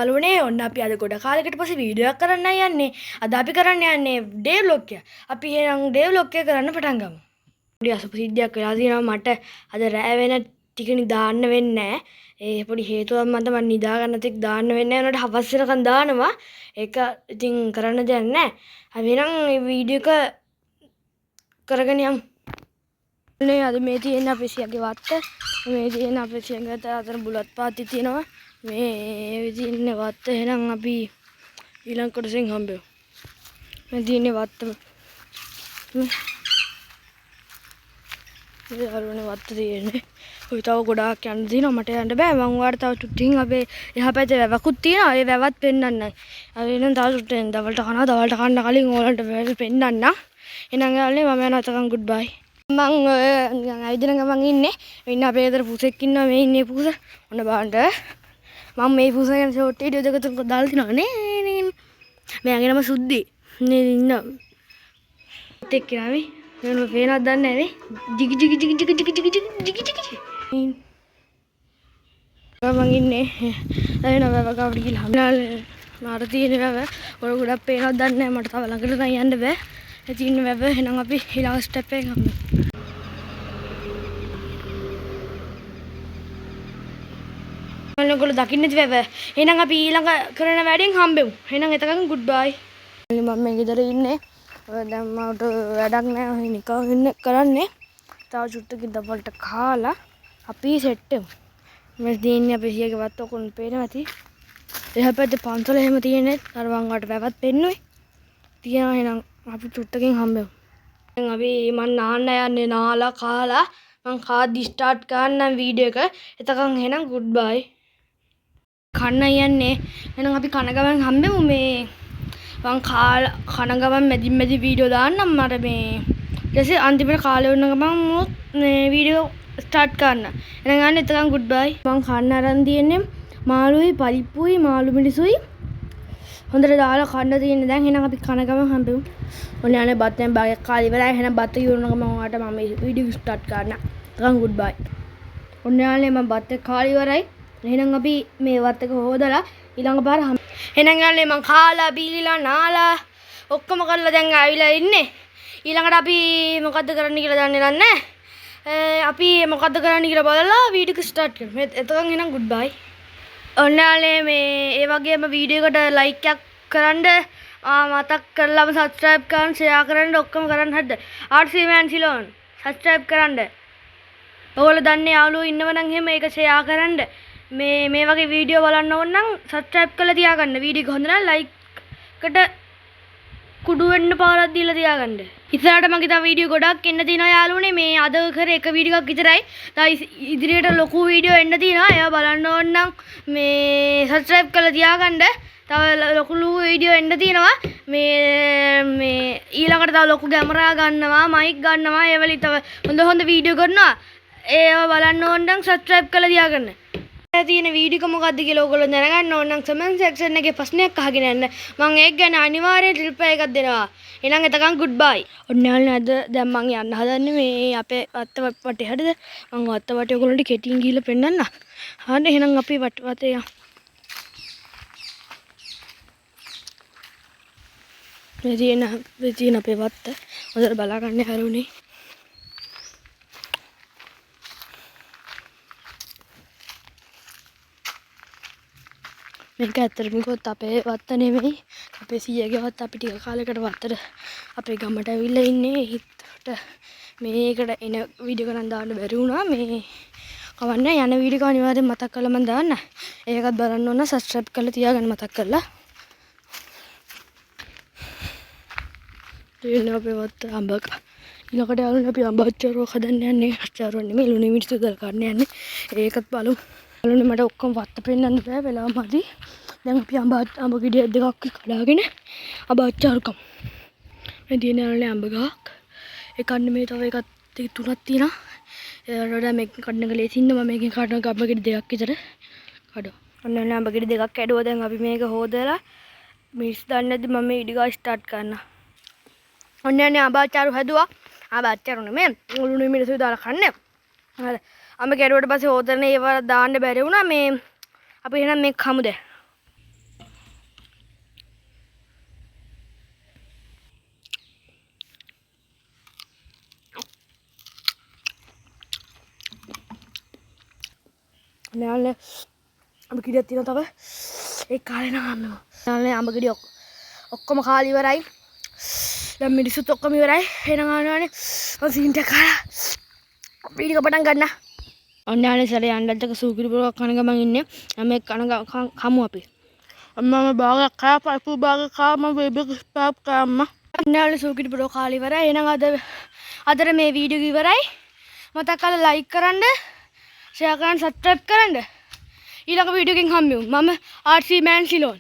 අලුනේ ඔන්න අපි අද ගොඩ කාලයකට පස්සේ වීඩියෝ එකක් කරන්න යන්නේ. අද අපි කරන්න යන්නේ ඩේ ව්ලොග් එක. අපි එහෙනම් ඩේ ව්ලොග් එක කරන්න පටන් ගමු. පොඩි අසුප සිද්ධියක් වෙලා තියෙනවා මට. අද රෑ වෙන ටිකනි දාන්න වෙන්නේ නැහැ. ඒ පොඩි හේතුවක් මත මම නිදා ගන්න තෙක් දාන්න වෙන්නේ නැහැ. උනට හවස් වෙනකන් දානවා. ඒක ඉතින් කරන්න දෙයක් නැහැ. අපි එහෙනම් මේ වීඩියෝ එක කරගෙන යමු. නේ අද මේ තියෙන අපේ සියගේ වත්ත. මේ තියෙන අපේ සියගත අතර බුලත් පාති තියෙනවා. මේ විදිහේ වත්ත එහෙනම් අපි ඊළඟ කොටසෙන් හම්බෙමු. මේ තියෙන වත්ත මේ අරුණේ වත්ත තියෙන්නේ. ඔය තව ගොඩාක් යන්න දිනවා මට යන්න බෑ. මම ඔයාලට තව චුට්ටින් අපේ එහා පැත්තේ වැවකුත් තියෙනවා. ඒ වැවත් පෙන්නන්නයි. අපි එහෙනම් තව චුට්ටෙන් දවල්ට කනවා. දවල්ට කන්න කලින් ඔයාලට පෙන්නන්න. එහෙනම් යාළුවනේ මම යනවා එතකන් ගුඩ් බයි. මම ඇවිදින ගමන් ඉන්නේ. ඉන්න අපේ ගෙදර පුසෙක් ඉන්නවා. මේ ඉන්නේ පුස. ඔන්න බලන්න. මම මේ පුස ගැන ෂෝට් වීඩියෝ දෙක තුනක් දාලා තිනවා නේ. මෑගේ නම සුද්දි. නේ ඉන්න. ටෙක් කරාමි. මම පේනවද දන්නේ නැහැ නේ. ජිගි ජිගි ජිගි ජිගි ජිගි ජිගි ජිගි ජිගි. මම ඉන්නේ. එන වැව කවුරු ගිහලා. මාර තියෙන වැව. ඔය ගොඩක් පේනවද දන්නේ නැහැ. මට තව ළඟට නම් යන්න බෑ. ඒ තියෙන වැව එහෙනම් අපි ඊළඟ ස්ටෙප් එක ගමු. ඔයගොල්ලෝ දකින්න නැති වැව. එහෙනම් අපි ඊළඟ කරන වැඩෙන් හම්බෙමු. එහෙනම් එතකන් ගුඩ් බයි. මම මේ ගෙදර ඉන්නේ. දැන් මට වැඩක් නැහැ. නිකන් ඉන්න කරන්නේ. තව චුට්ටකින් දවල්ට කාලා අපි සෙට් වෙමු. මේ දින්නේ අපි සියගේ වත් ඔකුන් පේනවා ඇති. එහා පැත්තේ පන්සල එහෙම තියෙන්නේ. අර වං වලට වැවත් පෙන්නුවේ. තියනවා එහෙනම් අපි චුට්ටකින් හම්බෙමු. දැන් අපි මන් නාන්න යන්නේ නාලා කාලා මං කාදි ස්ටාර්ට් කරන්නම් වීඩියෝ එක. එතකන් එහෙනම් ගුඩ් බයි. කන්න යන්නේ. එහෙනම් අපි කන ගමන් හම්බෙමු. මේ මං කන ගමන් මැදි වීඩියෝ දාන්නම් මට මේ ඊට පස්සේ අන්තිමට කාලේ වුණ ගමන් මේ වීඩියෝ ස්ටාර්ට් කරන්න. එහෙනම් ගන්න එතකන් ගුඩ් බයි. මං කන්න අරන් තියෙන්නේ මාළුයි පරිප්පුයි මාළු මිරිසුයි. හොඳට දාලා කන්න තියෙන්නේ. දැන් එහෙනම් අපි කන ගමන් හම්බෙමු. ඔන්න යන්නේ බත් දැන් භාගයක් කාලේ ඉවරයි. එහෙනම් බත් ඉවරන ගමන් ඔයාලට මම වීඩියෝ ස්ටාර්ට් කරන්න. එතකන් ගුඩ් බයි. ඔන්න යන්නේ මම බත් එක කාලේ ඉවරයි. එහෙනම් අපි මේ වත් එක හොදලා ඊළඟ පාර එහෙනම් යන්නේ මං කාලා බීලිලා නාලා ඔක්කොම කරලා දැන් ආවිලා ඉන්නේ. ඊළඟට අපි මොකද්ද කරන්න කියලා දන්නේ නැහැ. අපි මොකද්ද කරන්න කියලා බලලා වීඩියෝ එක ස්ටාර්ට් කරමු. එතකන් එහෙනම් ගුඩ් බයි. ඔන්න යාළුවනේ මේ ඒ වගේම වීඩියෝ එකට ලයික් එකක් කරන්න මතක් කරලාම සබ්ස්ක්‍රයිබ් කරන්න ෂෙයා කරන්න ඔක්කොම කරන්න හරිද? RC Man සිලෝන් සබ්ස්ක්‍රයිබ් කරන්න. ඔයාලා දන්නේ යාළුවෝ ඉන්නව නම් එහෙම ඒක ෂෙයා කරන්න. මේ වගේ වීඩියෝ බලන්න ඕන නම් සබ්ස්ක්‍රයිබ් කරලා තියාගන්න. වීඩියෝ එක හොඳ නම් ලයික් එකට කුඩු වෙන්න පාරක් දීලා තියාගන්න. ඉස්සරහට මගේ තව වීඩියෝ ගොඩක් එන්න තියෙනවා යාළුවනේ. මේ අද කරේ එක වීඩියෝ එකක් විතරයි. තව ඉදිරියට ලොකු වීඩියෝ එන්න තියෙනවා. ඒවා බලන්න ඕන නම් මේ සබ්ස්ක්‍රයිබ් කරලා තියාගන්න. තව ලොකු වීඩියෝ එන්න තියෙනවා. මේ ඊළඟට තව ලොකු කැමරා ගන්නවා, මයික් ගන්නවා. ඒ වලින් තව හොඳ වීඩියෝ කරනවා. ඒවා බලන්න ඕන නම් සබ්ස්ක්‍රයිබ් කරලා තියාගන්න. තියෙන වීඩියෝ එක මොකද්ද කියලා ඔයගොල්ලෝ දැනගන්න ඕන නම් කමෙන්ට් සෙක්ෂන් එකේ ප්‍රශ්නයක් අහගෙන යන්න. මම ඒක ගැන අනිවාර්යයෙන් රිප්ලයි එකක් දෙනවා. එහෙනම් එතකන් ගුඩ් බයි. ඔන්න යාළුවනේ අද දැන් මම යන්න හදන්නේ මේ අපේ වත්ත වටේ හරිද? මම වත්ත වටේ ඔයගොල්ලන්ට කෙටියෙන් ගිහිල්ලා පෙන්නන්න. හරි එහෙනම් අපි වටේ යමු. මේ තියෙන අපේ වත්ත හොඳට බලා ගන්න යාළුවනේ. මේක ඇත්තටම කිව්වොත් අපේ වත්ත නෙමෙයි. අපේ සීයාගේ වත්ත. අපි ටික කාලයකට වත්තට අපේ ගමට ඇවිල්ලා ඉන්නේ. ඒකට මේකට එන වීඩියෝ ගණන් දාන්න බැරි වුණා. මේ කවන්නේ යන වීඩියෝ අනිවාර්යෙන් මතක් කරලා මම දාන්න. ඒකත් බලන්න ඕන සබ්ස්ක්‍රයිබ් කරලා තියාගන්න මතක් කරලා. තියෙන අපේ වත්ත අඹක. ඊළඟට යාළුවනේ අපි අඹ අච්චාරුවක් හදන්න යන්නේ. අච්චාරුවක් නෙමෙයි ලුණු මිරිස් දාලා කන්න යන්නේ. ඒකත් බලමු. යාළුවනේ මට ඔක්කොම වත්ත පෙන්නන්න බෑ වෙලාවම හරි. දැන් අපි අඹ ගෙඩිය දෙකක් කඩාගෙන අඹ අච්චාරු කමු. මේ තියෙන යාළුවනේ අඹ ගහක්. ඒ කන්න මේ තව එකක් තුනක් තියෙනවා. ඒකට වඩා මේක කන්න එක ලේසි ඉන්න මම මේකෙන් කඩන අඹ ගෙඩි දෙකක් විතර කඩුවා. ඔන්න ඔන්න අඹ ගෙඩි දෙකක් කැඩුවා. දැන් අපි මේක හොදලා මිරිස් දාන්න නැද්ද මම මේ ඉඩිගා ස්ටාර්ට් කරනවා. ඔන්න යන්නේ අඹ අච්චාරු හැදුවා. අඹ අච්චාරු නෙමෙයි ලුණු මිරිස් දාලා කන්නේ. හරි. අඹ කැඩුවට පස්සේ හොදන ඒවා දාන්න බැරි වුණා. මේ අපි එහෙනම් මේක කමුද? යාළුවනේ අඹ ගෙඩියක් තියෙනවා තව. ඒ කාලේ නම් අම්මෝ. යාළුවනේ අඹ ගෙඩිය ඔක්කොම කාලේ ඉවරයි. දැන් මිනිස්සුත් ඔක්කොම ඉවරයි. එහෙනම් ආනවනේ සීන්ට කාලා වීඩියෝ එක පටන් ගන්න. ඔන්නානේ සැරේ අඬද්දක සූකිරි බොරක් කන ගමන් ඉන්නේ. මේ කමු අපි. අම්මා මම බාගයක් කාපා පු බාගයක් කාම බේබි ස්පාප් කාම්මා. ඔන්නානේ සූකිරි බොරෝ කාලේ ඉවරයි. එහෙනම් අදට මේ වීඩියෝ එක ඉවරයි. මතක කරලා ලයික් කරන්න, ෂෙයා කරන්න, සබ්ස්ක්‍රයිබ් කරන්න. ඊළඟ වීඩියෝ එකෙන් හම්බෙමු. මම RC Man සිලෝන්.